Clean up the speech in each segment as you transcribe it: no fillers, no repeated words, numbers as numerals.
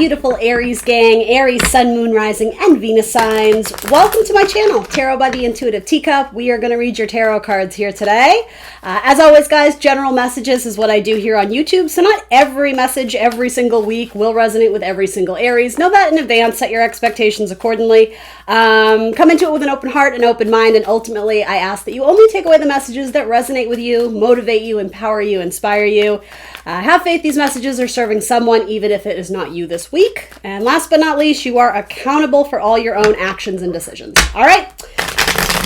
beautiful Aries gang, Aries Sun, Moon, Rising, and Venus signs. Welcome to my channel, Tarot by the Intuitive Teacup. We are going to read your tarot cards here today. As always, guys, general messages is what I do here on YouTube, so not every message every single week will resonate with every single Aries. Know that in advance, set your expectations accordingly. Come into it with an open heart and open mind, and ultimately I ask that you only take away the messages that resonate with you, motivate you, empower you, inspire you. Have faith these messages are serving someone, even if it is not you this week. And last but not least, you are accountable for all your own actions and decisions. All right,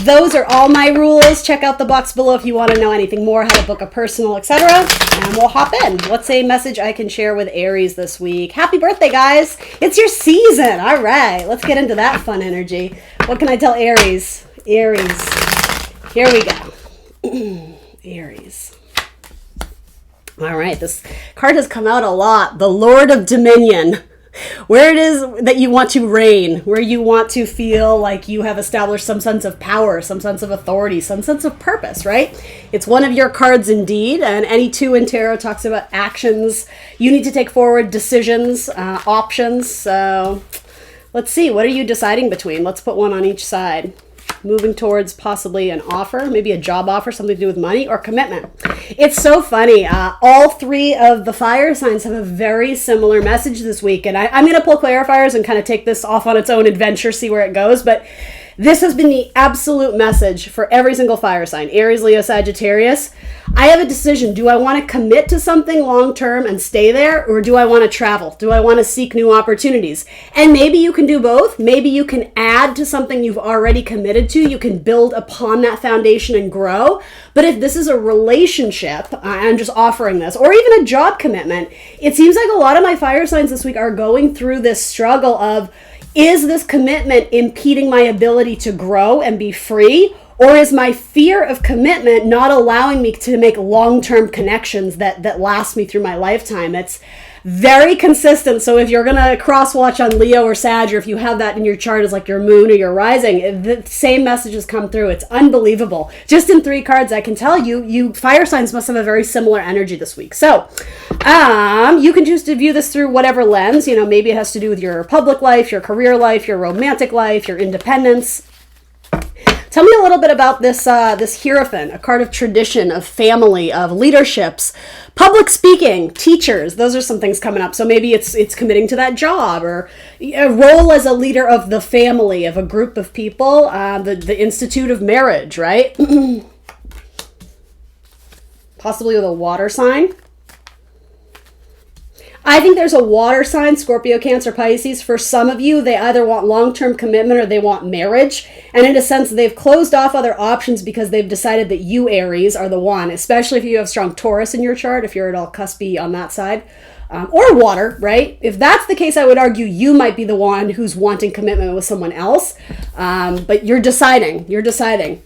those are all my rules. Check out the box below if you want to know anything more, how to book a personal, etc. And we'll hop in. What's a message I can share with Aries this week? Happy birthday, guys. It's your season. All right, let's get into that fun energy. What can I tell Aries? Aries. Here we go. Aries. All right, this card has come out a lot. The Lord of Dominion. Where it is that you want to reign, where you want to feel like you have established some sense of power, some sense of authority, some sense of purpose, right? It's one of your cards indeed, and any two in tarot talks about actions you need to take forward, decisions, options. So let's see, what are you deciding between? Let's put one on each side. Moving towards possibly an offer, maybe a job offer, something to do with money, or commitment. It's so funny. All three of the fire signs have a very similar message this week. And I'm going to pull clarifiers and kind of take this off on its own adventure, see where it goes. But this has been the absolute message for every single fire sign. Aries, Leo, Sagittarius. I have a decision. Do I want to commit to something long-term and stay there? Or do I want to travel? Do I want to seek new opportunities? And maybe you can do both. Maybe you can add to something you've already committed to. You can build upon that foundation and grow. But if this is a relationship, I'm just offering this, or even a job commitment, it seems like a lot of my fire signs this week are going through this struggle of, is this commitment impeding my ability to grow and be free? Or is my fear of commitment not allowing me to make long-term connections that last me through my lifetime? It's very consistent. So if you're going to cross-watch on Leo or Sag, or if you have that in your chart as like your moon or your rising, the same messages come through. It's unbelievable. Just in three cards, I can tell you fire signs must have a very similar energy this week. So you can choose to view this through whatever lens. You know, maybe it has to do with your public life, your career life, your romantic life, your independence. Tell me a little bit about this Hierophant, a card of tradition, of family, of leaderships, public speaking, teachers. Those are some things coming up. So maybe it's committing to that job, or a role as a leader of the family, of a group of people, the institute of marriage, right? Possibly with a water sign. I think there's a water sign, Scorpio, Cancer, Pisces. For some of you, they either want long-term commitment or they want marriage. And in a sense, they've closed off other options because they've decided that you, Aries, are the one, especially if you have strong Taurus in your chart, if you're at all cuspy on that side. Or water, right? If that's the case, I would argue you might be the one who's wanting commitment with someone else. But you're deciding. You're deciding.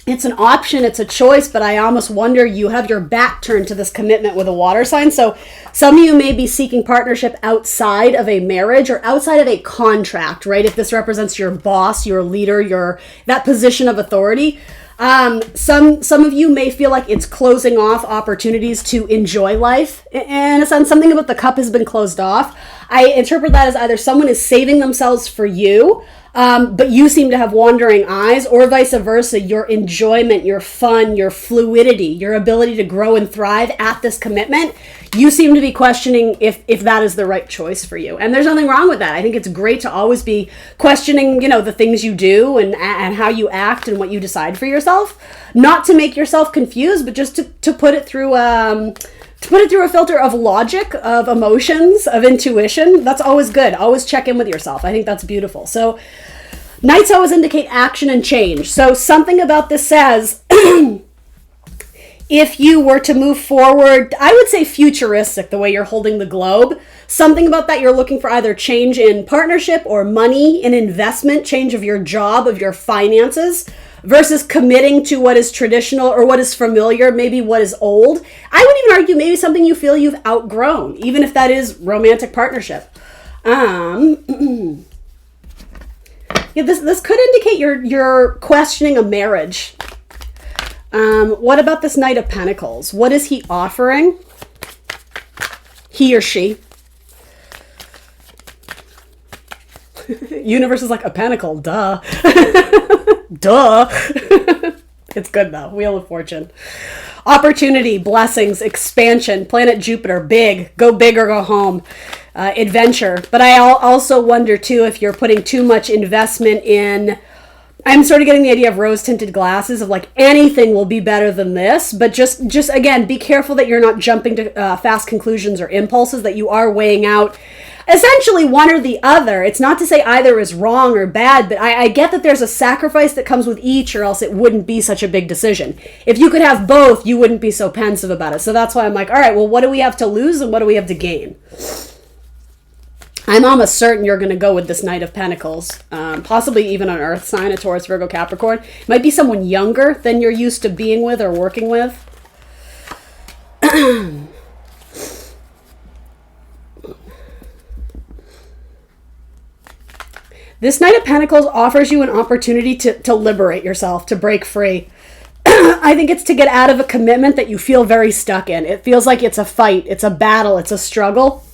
It's an option, it's a choice, but I almost wonder you have your back turned to this commitment with a water sign. So some of you may be seeking partnership outside of a marriage or outside of a contract, right? If this represents your boss, your leader, that position of authority. Some of you may feel like it's closing off opportunities to enjoy life. In a sense, something about the cup has been closed off. I interpret that as either someone is saving themselves for you, but you seem to have wandering eyes, or vice versa. Your enjoyment, your fun, your fluidity, your ability to grow and thrive at this commitment, you seem to be questioning if that is the right choice for you. And there's nothing wrong with that. I think it's great to always be questioning, the things you do and how you act and what you decide for yourself. Not to make yourself confused, but just to put it through a filter of logic, of emotions, of intuition. That's always good. Always check in with yourself. I think that's beautiful. So Knights always indicate action and change. So something about this says, if you were to move forward, I would say futuristic, the way you're holding the globe. Something about that you're looking for either change in partnership or money, in investment, change of your job, of your finances, versus committing to what is traditional or what is familiar, maybe what is old. I would even argue maybe something you feel you've outgrown, even if that is romantic partnership. Yeah, this could indicate you're questioning a marriage. What about this Knight of Pentacles? What is he offering? He or she. Universe is like a pentacle. Duh. Duh. It's good though. Wheel of Fortune. Opportunity, blessings, expansion, planet Jupiter, big. Go big or go home. Adventure. But I also wonder too if you're putting too much investment in... I'm sort of getting the idea of rose-tinted glasses of like anything will be better than this, but just again, be careful that you're not jumping to fast conclusions or impulses, that you are weighing out essentially one or the other. It's not to say either is wrong or bad, but I get that there's a sacrifice that comes with each, or else it wouldn't be such a big decision. If you could have both, you wouldn't be so pensive about it. So that's why I'm like, all right, well, what do we have to lose and what do we have to gain? I'm almost certain you're going to go with this Knight of Pentacles, possibly even an Earth sign, a Taurus, Virgo, Capricorn. It might be someone younger than you're used to being with or working with. This Knight of Pentacles offers you an opportunity to liberate yourself, to break free. I think it's to get out of a commitment that you feel very stuck in. It feels like it's a fight, it's a battle, it's a struggle,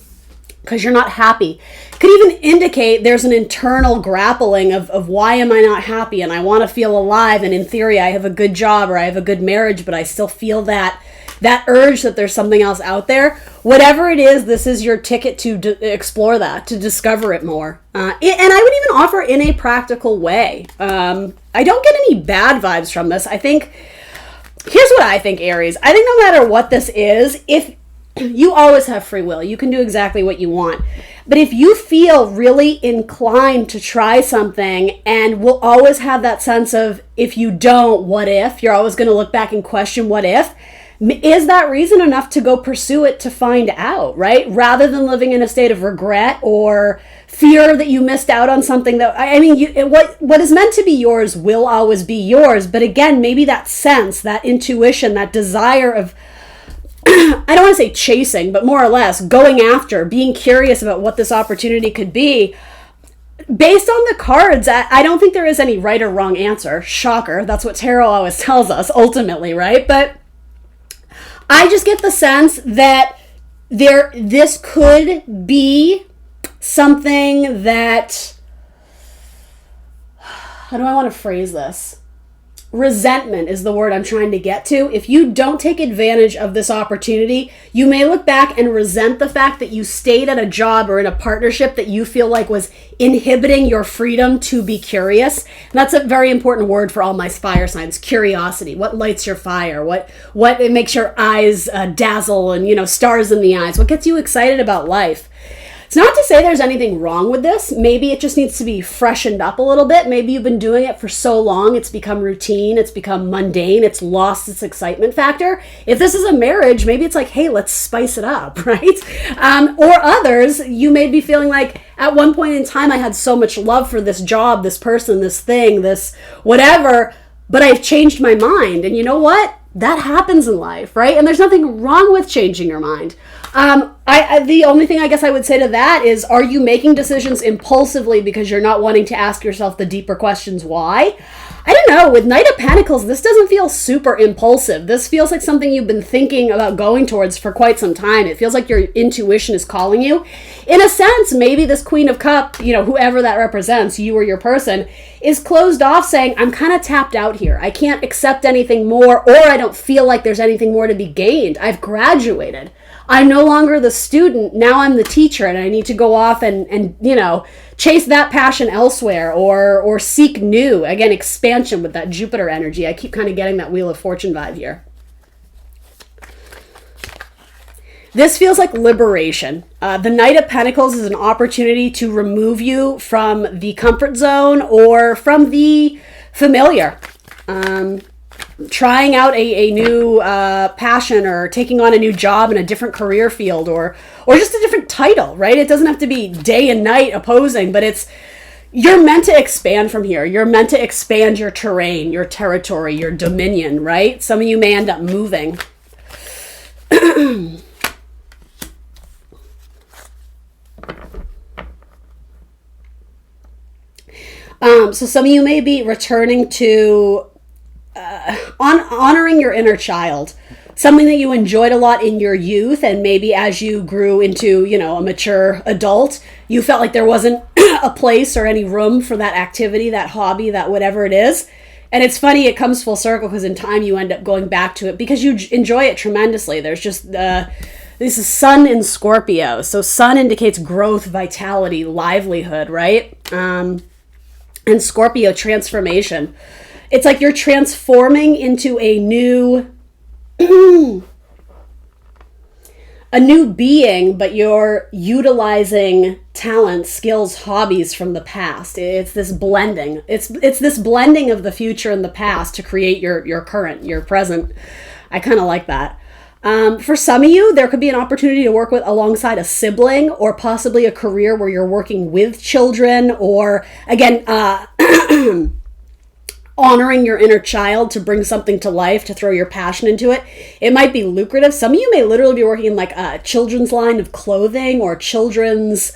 because you're not happy. Could even indicate there's an internal grappling of why am I not happy, and I want to feel alive, and in theory I have a good job or I have a good marriage, but I still feel that urge that there's something else out there. Whatever it is, this is your ticket to explore that, to discover it more. And I would even offer in a practical way. I don't get any bad vibes from this. I think, here's what I think, Aries. I think no matter what this is, if you always have free will, you can do exactly what you want. But if you feel really inclined to try something, and will always have that sense of, if you don't, what if? You're always going to look back and question what if. Is that reason enough to go pursue it to find out, right? Rather than living in a state of regret or fear that you missed out on something that, I mean, what is meant to be yours will always be yours. But again, maybe that sense, that intuition, that desire of, I don't want to say chasing, but more or less going after, being curious about what this opportunity could be. Based on the cards, I don't think there is any right or wrong answer. Shocker. That's what tarot always tells us ultimately, right? But I just get the sense that this could be something that, how do I want to phrase this? Resentment is the word I'm trying to get to. If you don't take advantage of this opportunity, you may look back and resent the fact that you stayed at a job or in a partnership that you feel like was inhibiting your freedom to be curious. And that's a very important word for all my fire signs, curiosity. What lights your fire? What it makes your eyes dazzle and, stars in the eyes? What gets you excited about life? It's not to say there's anything wrong with this. Maybe it just needs to be freshened up a little bit. Maybe you've been doing it for so long, it's become routine, it's become mundane, it's lost its excitement factor. If this is a marriage, maybe it's like, hey, let's spice it up, right? Or others, you may be feeling like, at one point in time, I had so much love for this job, this person, this thing, this whatever, but I've changed my mind. And you know what? That happens in life, right? And there's nothing wrong with changing your mind. The only thing I guess I would say to that is, are you making decisions impulsively because you're not wanting to ask yourself the deeper questions why? I don't know. With Knight of Pentacles, this doesn't feel super impulsive. This feels like something you've been thinking about going towards for quite some time. It feels like your intuition is calling you. In a sense, maybe this Queen of Cups, whoever that represents, you or your person, is closed off saying, I'm kind of tapped out here. I can't accept anything more, or I don't feel like there's anything more to be gained. I've graduated. I'm no longer the student. Now I'm the teacher, and I need to go off and chase that passion elsewhere or seek new. Again, expansion with that Jupiter energy. I keep kind of getting that Wheel of Fortune vibe here. This feels like liberation. The Knight of Pentacles is an opportunity to remove you from the comfort zone or from the familiar. Trying out a new passion, or taking on a new job in a different career field, or just a different title, right? It doesn't have to be day and night opposing, but you're meant to expand from here. You're meant to expand your terrain, your territory, your dominion, right? Some of you may end up moving. So some of you may be returning to honoring your inner child, something that you enjoyed a lot in your youth, and maybe as you grew into, a mature adult, you felt like there wasn't a place or any room for that activity, that hobby, that whatever it is. And it's funny, it comes full circle because in time you end up going back to it because you enjoy it tremendously. There's just, this is Sun in Scorpio. So Sun indicates growth, vitality, livelihood, right? And Scorpio, transformation. It's like you're transforming into a new being, but you're utilizing talents, skills, hobbies from the past. It's this blending. It's this blending of the future and the past to create your current, your present. I kind of like that. For some of you, there could be an opportunity to work with alongside a sibling, or possibly a career where you're working with children, or again, honoring your inner child to bring something to life, to throw your passion into it. It might be lucrative. Some of you may literally be working in like a children's line of clothing or children's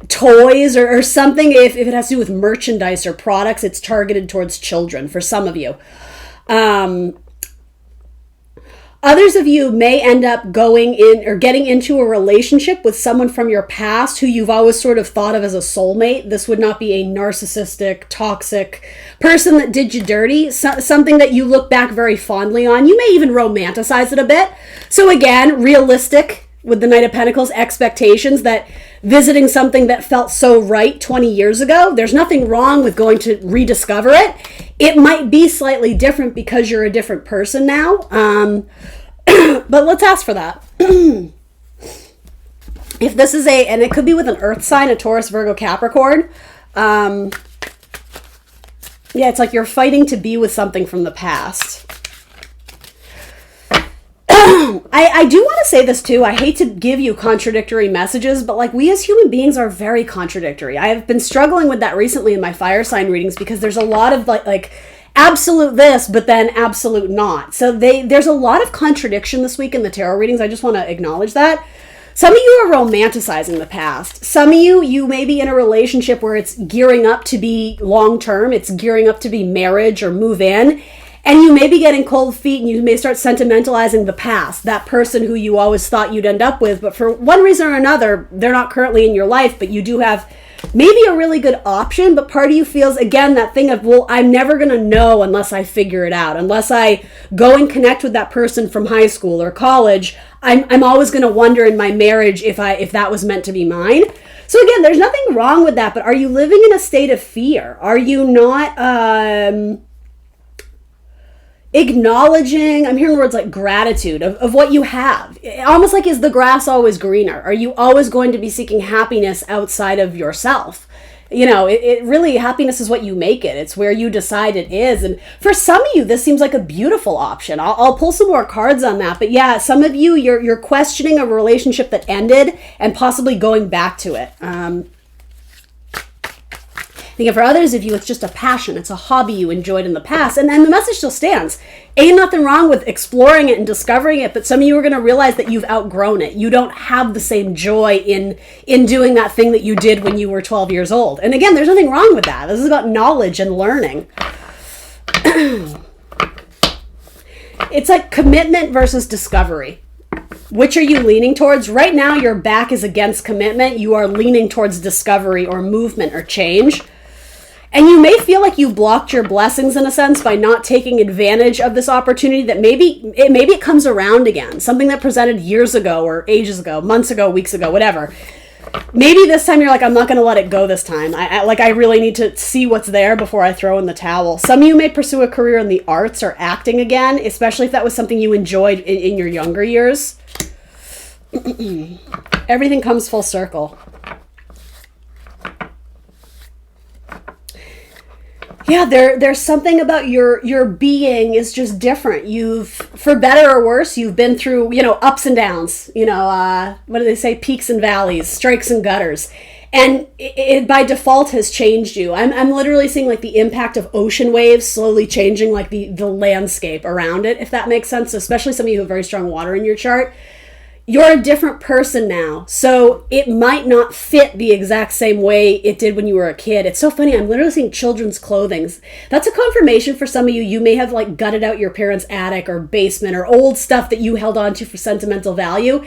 toys or something. If it has to do with merchandise or products, it's targeted towards children for some of you. Others of you may end up going in or getting into a relationship with someone from your past who you've always sort of thought of as a soulmate. This would not be a narcissistic, toxic person that did you dirty, something that you look back very fondly on. You may even romanticize it a bit. So again, realistic with the Knight of Pentacles, expectations that visiting something that felt so right 20 years ago, there's nothing wrong with going to rediscover it. It might be slightly different because you're a different person now. But let's ask for that. If this is and it could be with an earth sign, a Taurus, Virgo, Capricorn. Yeah, it's like you're fighting to be with something from the past. I do want to say this too. I hate to give you contradictory messages, but like we as human beings are very contradictory. I have been struggling with that recently in my fire sign readings because there's a lot of like absolute this, but then absolute not. So there's a lot of contradiction this week in the tarot readings. I just want to acknowledge that. Some of you are romanticizing the past. Some of you may be in a relationship where it's gearing up to be long-term. It's gearing up to be marriage or move in. And you may be getting cold feet and you may start sentimentalizing the past, that person who you always thought you'd end up with. But for one reason or another, they're not currently in your life, but you do have maybe a really good option. But part of you feels, again, that thing of, well, I'm never going to know unless I figure it out. Unless I go and connect with that person from high school or college, I'm always going to wonder in my marriage if that was meant to be mine. So again, there's nothing wrong with that. But are you living in a state of fear? Are you not... acknowledging, I'm hearing words like gratitude of what you have. Almost like, is the grass always greener? Are you always going to be seeking happiness outside of yourself? It really, happiness is what you make it. It's where you decide it is. And for some of you, this seems like a beautiful option. I'll pull some more cards on that. But yeah, some of you, you're questioning a relationship that ended and possibly going back to it. I think for others of you, it's just a passion. It's a hobby you enjoyed in the past. And the message still stands. Ain't nothing wrong with exploring it and discovering it, but some of you are going to realize that you've outgrown it. You don't have the same joy in doing that thing that you did when you were 12 years old. And again, there's nothing wrong with that. This is about knowledge and learning. It's like commitment versus discovery. Which are you leaning towards? Right now, your back is against commitment. You are leaning towards discovery or movement or change. And you may feel like you blocked your blessings in a sense by not taking advantage of this opportunity that maybe it comes around again. Something that presented years ago or ages ago, months ago, weeks ago, whatever. Maybe this time you're like, I'm not going to let it go this time. I really need to see what's there before I throw in the towel. Some of you may pursue a career in the arts or acting again, especially if that was something you enjoyed in your younger years. Everything comes full circle. Yeah, there's something about your being is just different. You've, for better or worse, you've been through, ups and downs, what do they say? Peaks and valleys, strikes and gutters. And it by default has changed you. I'm literally seeing like the impact of ocean waves slowly changing like the landscape around it, if that makes sense. Especially some of you who have very strong water in your chart. You're a different person now. So it might not fit the exact same way it did when you were a kid. It's so funny. I'm literally seeing children's clothing. That's a confirmation for some of you. You may have like gutted out your parents' attic or basement or old stuff that you held on to for sentimental value.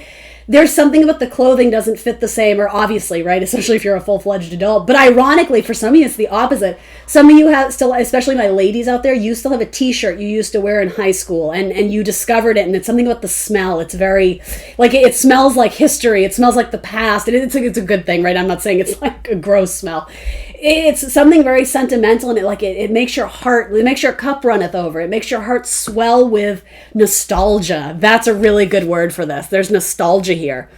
There's something about the clothing doesn't fit the same, or obviously, right? Especially if you're a full-fledged adult. But ironically, for some of you, it's the opposite. Some of you have still, especially my ladies out there, you still have a t-shirt you used to wear in high school, and you discovered it, and it's something about the smell. It's very, like, it smells like history. It smells like the past. And it's a good thing, right? I'm not saying it's like a gross smell. It's something very sentimental, and it makes your heart, it makes your cup runneth over. It makes your heart swell with nostalgia. That's a really good word for this. There's nostalgia here.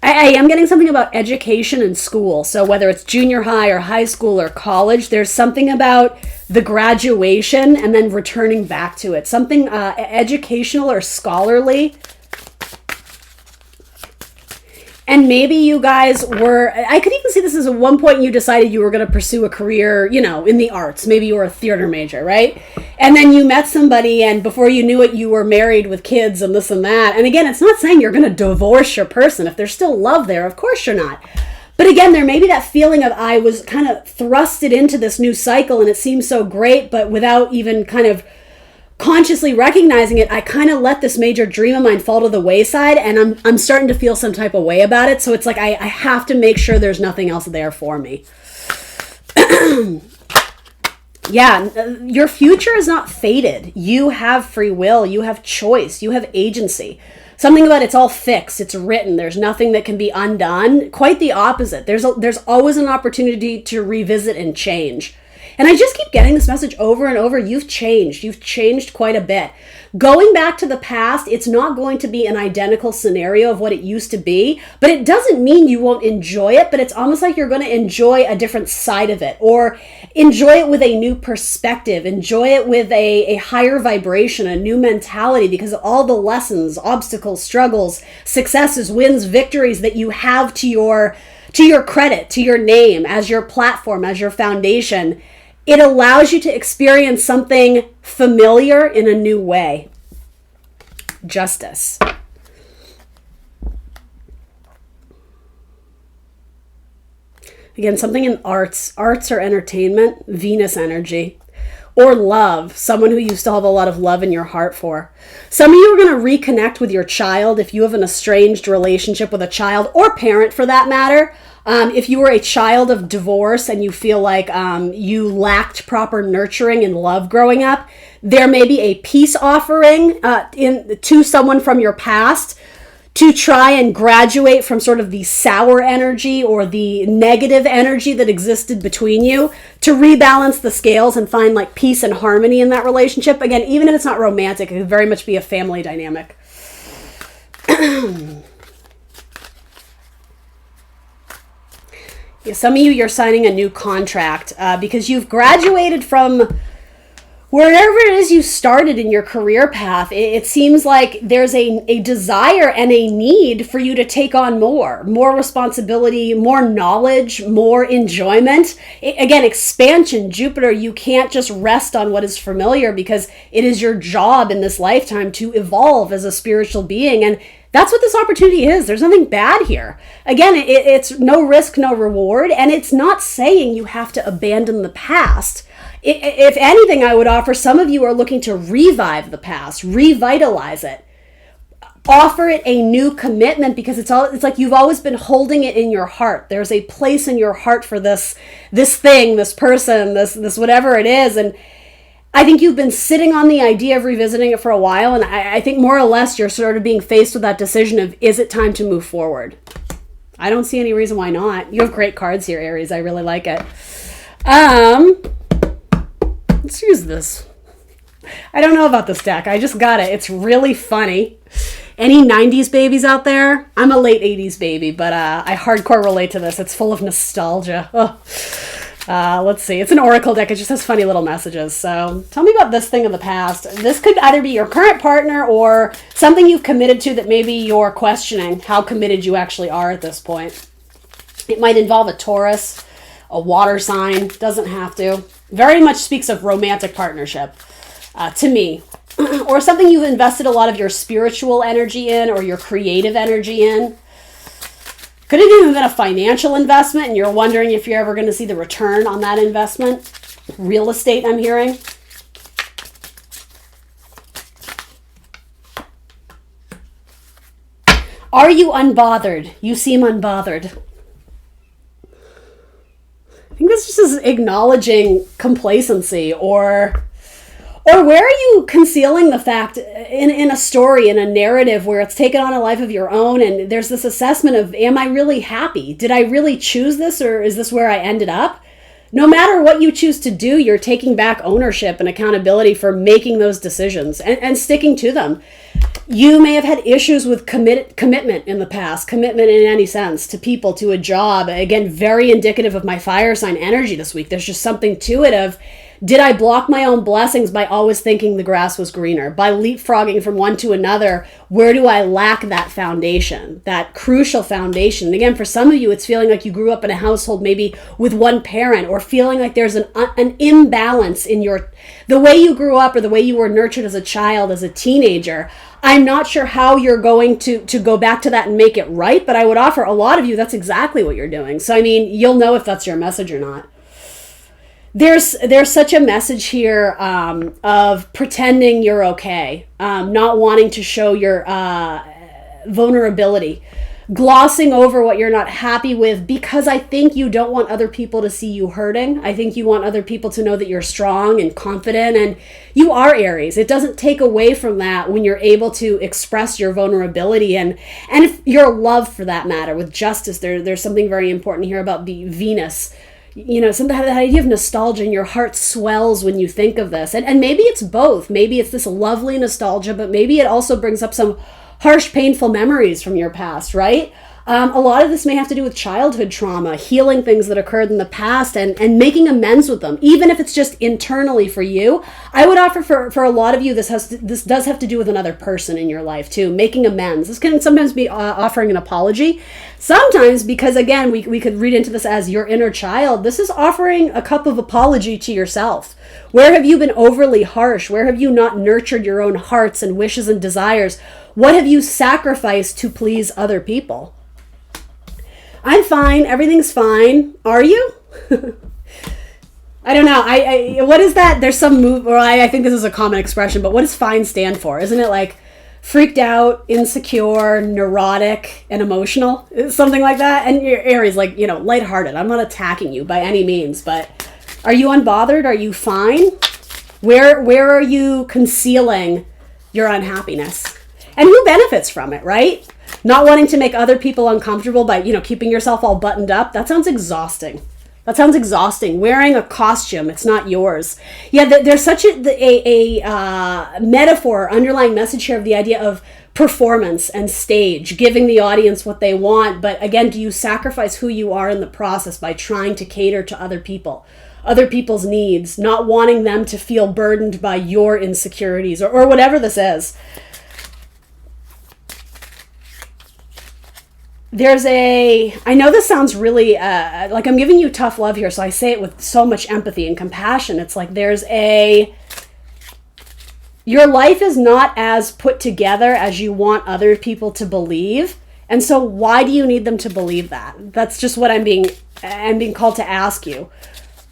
I am getting something about education and school. So whether it's junior high or high school or college, there's something about the graduation and then returning back to it. Something educational or scholarly. And maybe you guys were, I could even see this as at one point you decided you were going to pursue a career, in the arts. Maybe you were a theater major, right? And then you met somebody, and before you knew it, you were married with kids and this and that. And again, it's not saying you're going to divorce your person. If there's still love there, of course you're not. But again, there may be that feeling of I was kind of thrusted into this new cycle and it seems so great, but without even kind of consciously recognizing it, I kind of let this major dream of mine fall to the wayside, and I'm starting to feel some type of way about it. So it's like I have to make sure there's nothing else there for me. Yeah, your future is not fated. You have free will. You have choice. You have agency. Something about it's all fixed. It's written. There's nothing that can be undone. Quite the opposite. There's always an opportunity to revisit and change. And I just keep getting this message over and over. You've changed. You've changed quite a bit. Going back to the past, it's not going to be an identical scenario of what it used to be, but it doesn't mean you won't enjoy it, but it's almost like you're going to enjoy a different side of it, or enjoy it with a new perspective, enjoy it with a higher vibration, a new mentality, because of all the lessons, obstacles, struggles, successes, wins, victories that you have to your credit, to your name, as your platform, as your foundation. It allows you to experience something familiar in a new way. Justice. Again, something in arts or entertainment, Venus energy. Or love, someone who you still have a lot of love in your heart for. Some of you are going to reconnect with your child if you have an estranged relationship with a child, or parent for that matter. If you were a child of divorce and you feel like you lacked proper nurturing and love growing up, there may be a peace offering to someone from your past to try and graduate from sort of the sour energy or the negative energy that existed between you, to rebalance the scales and find like peace and harmony in that relationship. Again, even if it's not romantic, it could very much be a family dynamic. Some of you, you're signing a new contract because you've graduated from wherever it is you started in your career path. It seems like there's a desire and a need for you to take on more responsibility, more knowledge, more enjoyment. Again, expansion, Jupiter, you can't just rest on what is familiar, because it is your job in this lifetime to evolve as a spiritual being. And that's what this opportunity is. There's nothing bad here. Again, it's no risk, no reward. And it's not saying you have to abandon the past. If anything, I would offer some of you are looking to revive the past, revitalize it, offer it a new commitment, because it's like you've always been holding it in your heart. There's a place in your heart for this thing, this person, this whatever it is. And I think you've been sitting on the idea of revisiting it for a while. And I think more or less you're sort of being faced with that decision of, is it time to move forward? I don't see any reason why not. You have great cards here, Aries. I really like it. Let's use this. I don't know about this deck. I just got it. It's really funny. Any 90s babies out there? I'm a late 80s baby, but I hardcore relate to this. It's full of nostalgia. Let's see. It's an oracle deck. It just has funny little messages. So tell me about this thing in the past. This could either be your current partner or something you've committed to that maybe you're questioning how committed you actually are at this point. It might involve a Taurus, a water sign. Doesn't have to. Very much speaks of romantic partnership to me. or something you've invested a lot of your spiritual energy in or your creative energy in. Could have even been a financial investment and you're wondering if you're ever going to see the return on that investment. Real estate, I'm hearing. Are you unbothered? You seem unbothered. I think this just is acknowledging complacency, or where are you concealing the fact in a story, in a narrative where it's taken on a life of your own and there's this assessment of, am I really happy? Did I really choose this, or is this where I ended up? No matter what you choose to do, you're taking back ownership and accountability for making those decisions and sticking to them. You may have had issues with commitment in the past, commitment in any sense, to people, to a job. Again, very indicative of my fire sign energy this week. There's just something to it of, did I block my own blessings by always thinking the grass was greener? By leapfrogging from one to another, where do I lack that foundation, that crucial foundation? And again, for some of you, it's feeling like you grew up in a household maybe with one parent, or feeling like there's an imbalance in the way you grew up or the way you were nurtured as a child, as a teenager. I'm not sure how you're going to go back to that and make it right, but I would offer a lot of you, that's exactly what you're doing. So, I mean, you'll know if that's your message or not. There's such a message here of pretending you're okay, not wanting to show your vulnerability, glossing over what you're not happy with, because I think you don't want other people to see you hurting. I think you want other people to know that you're strong and confident, and you are Aries. It doesn't take away from that when you're able to express your vulnerability and if your love, for that matter, with justice. There's something very important here about the Venus. You know, that idea of nostalgia, and your heart swells when you think of this. And maybe it's both. Maybe it's this lovely nostalgia, but maybe it also brings up some harsh, painful memories from your past, right? A lot of this may have to do with childhood trauma, healing things that occurred in the past and making amends with them, even if it's just internally for you. I would offer for a lot of you, this does have to do with another person in your life too, making amends. This can sometimes be offering an apology. Sometimes, because again, we could read into this as your inner child, this is offering a cup of apology to yourself. Where have you been overly harsh? Where have you not nurtured your own hearts and wishes and desires? What have you sacrificed to please other people? I'm fine. Everything's fine. Are you? I don't know. I what is that? There's some move, or I think this is a common expression, but what does fine stand for? Isn't it like freaked out, insecure, neurotic, and emotional? Something like that. And your Aries, like, you know, lighthearted. I'm not attacking you by any means, but are you unbothered? Are you fine? Where are you concealing your unhappiness? And who benefits from it, right? Not wanting to make other people uncomfortable by, you know, keeping yourself all buttoned up. That sounds exhausting. That sounds exhausting. Wearing a costume, it's not yours. Yeah, there's such a metaphor, underlying message here of the idea of performance and stage, giving the audience what they want. But again, do you sacrifice who you are in the process by trying to cater to other people, other people's needs, not wanting them to feel burdened by your insecurities or whatever this is? I know this sounds really, like I'm giving you tough love here, so I say it with so much empathy and compassion. It's like your life is not as put together as you want other people to believe. And so why do you need them to believe that? That's just what I'm being called to ask you.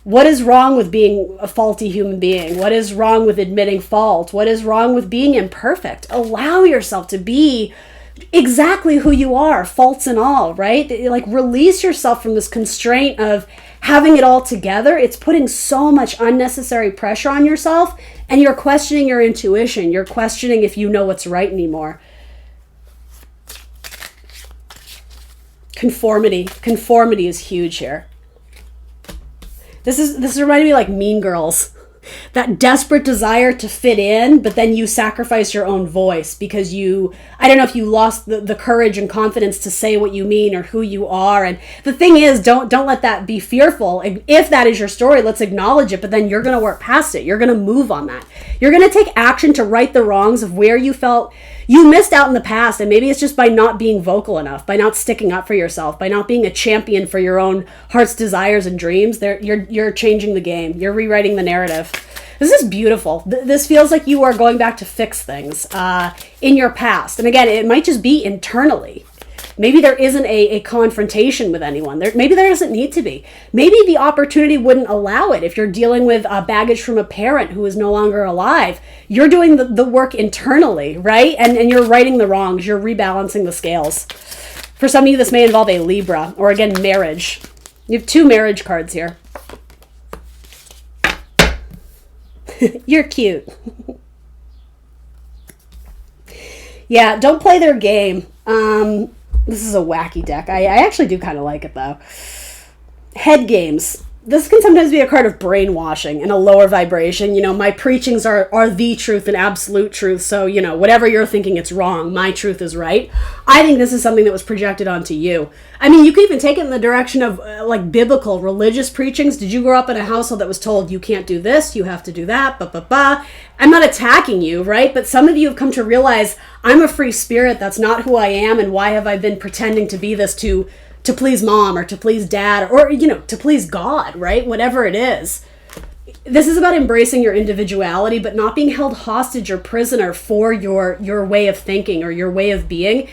What is wrong with being a faulty human being? What is wrong with admitting fault? What is wrong with being imperfect? Allow yourself to be exactly who you are, faults and all, right? Like, release yourself from this constraint of having it all together. It's putting so much unnecessary pressure on yourself, and you're questioning your intuition. You're questioning if you know what's right anymore. Conformity is huge here. This is reminding me like Mean Girls. That desperate desire to fit in, but then you sacrifice your own voice because I don't know if you lost the courage and confidence to say what you mean or who you are. And the thing is, don't let that be fearful. If that is your story, let's acknowledge it, but then you're going to work past it. You're going to move on that. You're going to take action to right the wrongs of where you felt you missed out in the past. And maybe it's just by not being vocal enough, by not sticking up for yourself, by not being a champion for your own heart's desires and dreams. You're changing the game. You're rewriting the narrative. This is beautiful. This feels like you are going back to fix things in your past. And again, it might just be internally. Maybe there isn't a confrontation with anyone. Maybe there doesn't need to be. Maybe the opportunity wouldn't allow it. If you're dealing with baggage from a parent who is no longer alive, you're doing the work internally, right? And you're righting the wrongs. You're rebalancing the scales. For some of you, this may involve a Libra, or again, marriage. You have 2 marriage cards here. You're cute. Yeah, don't play their game. This is a wacky deck. I actually do kind of like it, though. Head games. This can sometimes be a card of brainwashing and a lower vibration. You know, my preachings are the truth and absolute truth. So, you know, whatever you're thinking, it's wrong. My truth is right. I think this is something that was projected onto you. I mean, you could even take it in the direction of like biblical, religious preachings. Did you grow up in a household that was told you can't do this, you have to do that, I'm not attacking you, right? But some of you have come to realize I'm a free spirit. That's not who I am. And why have I been pretending to be this to please mom or to please dad or, you know, to please God, right? Whatever it is. This is about embracing your individuality, but not being held hostage or prisoner for your way of thinking or your way of being.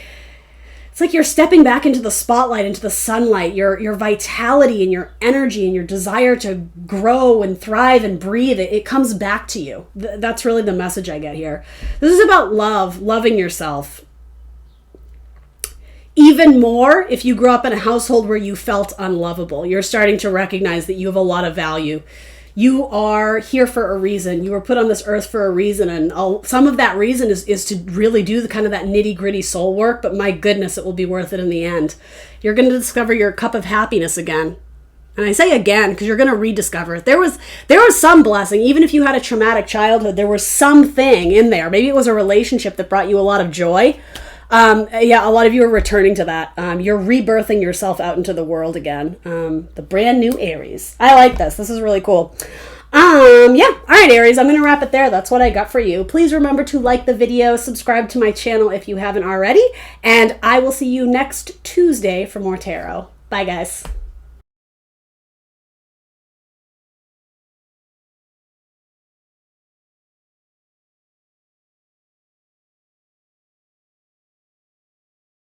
It's like you're stepping back into the spotlight, into the sunlight, your vitality and your energy and your desire to grow and thrive and breathe. It comes back to you. That's really the message I get here. This is about love, loving yourself. Even more if you grew up in a household where you felt unlovable. You're starting to recognize that you have a lot of value. You are here for a reason. You were put on this earth for a reason. And some of that reason is to really do the kind of that nitty gritty soul work. But my goodness, it will be worth it in the end. You're going to discover your cup of happiness again. And I say again, because you're going to rediscover it. There was some blessing. Even if you had a traumatic childhood, there was something in there. Maybe it was a relationship that brought you a lot of joy. Yeah, a lot of you are returning to that. You're rebirthing yourself out into the world again. The brand new Aries. I like this. This is really cool. Yeah. All right, Aries, I'm going to wrap it there. That's what I got for you. Please remember to like the video, subscribe to my channel if you haven't already, and I will see you next Tuesday for more tarot. Bye, guys.